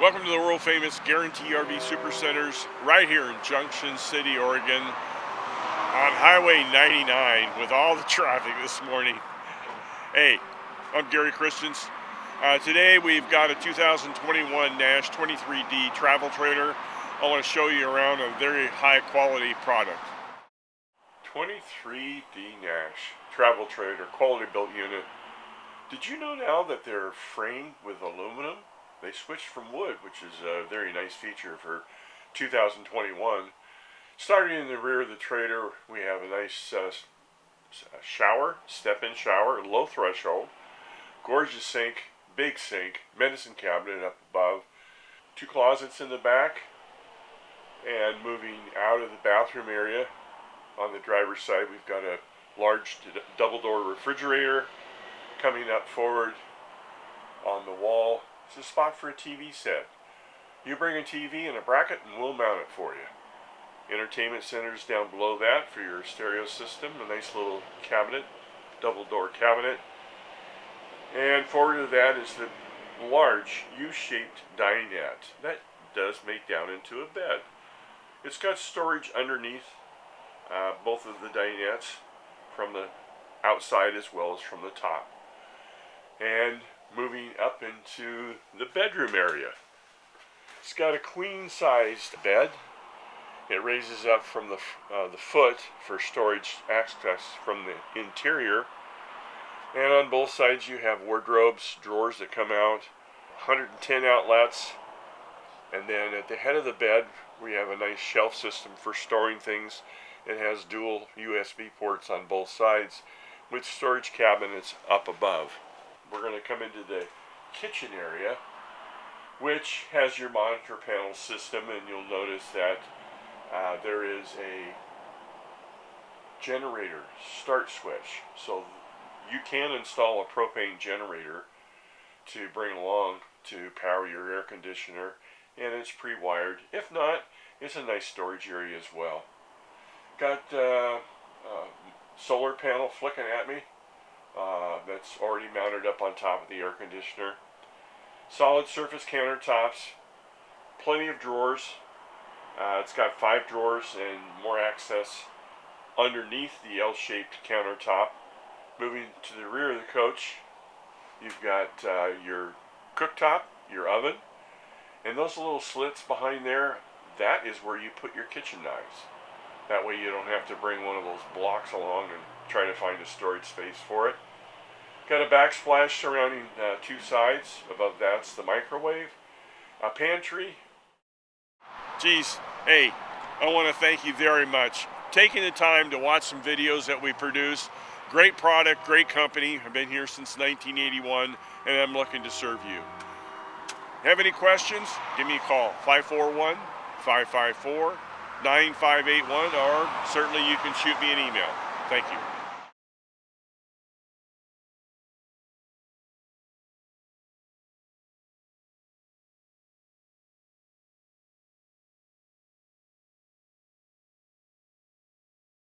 Welcome to the world famous Guaranty RV Supercenters right here in Junction City, Oregon on Highway 99 with all the traffic this morning. Hey, I'm Gary Christians. Today we've got a 2021 Nash 23D travel trailer. I want to show you around a very high quality product. 23D Nash travel trailer, quality built unit. Did you know now that they're framed with aluminum? They switched from wood, which is a very nice feature for 2021. Starting in the rear of the trailer, we have a nice shower, step-in shower, low threshold, gorgeous sink, big sink, medicine cabinet up above, two closets in the back, and moving out of the bathroom area on the driver's side, we've got a large double-door refrigerator coming up forward on the wall. It's a spot for a TV set. You bring a TV and a bracket and we'll mount it for you. Entertainment centers down below that for your stereo system. A nice little cabinet, double door cabinet. And forward of that is the large U-shaped dinette. That does make down into a bed. It's got storage underneath both of the dinettes from the outside as well as from the top. And moving up into the bedroom area. It's got a queen-sized bed. It raises up from the foot for storage access from the interior. And on both sides you have wardrobes, drawers that come out, 110 outlets. And then at the head of the bed we have a nice shelf system for storing things. It has dual USB ports on both sides with storage cabinets up above. We're going to come into the kitchen area, which has your monitor panel system, and you'll notice that there is a generator start switch. So you can install a propane generator to bring along to power your air conditioner, and it's pre-wired. If not, it's a nice storage area as well. Got solar panel flicking at me. That's already mounted up on top of the air conditioner. Solid surface countertops, plenty of drawers. It's got 5 drawers and more access underneath the L-shaped countertop. Moving to the rear of the coach, you've got your cooktop, your oven, and those little slits behind there, that is where you put your kitchen knives. That way you don't have to bring one of those blocks along and try to find a storage space for it. Got a backsplash surrounding 2 sides. Above that's the microwave. A pantry. Geez, hey, I want to thank you very much. Taking the time to watch some videos that we produce. Great product, great company. I've been here since 1981 and I'm looking to serve you. Have any questions? Give me a call. 541-554-9581 or certainly you can shoot me an email. Thank you.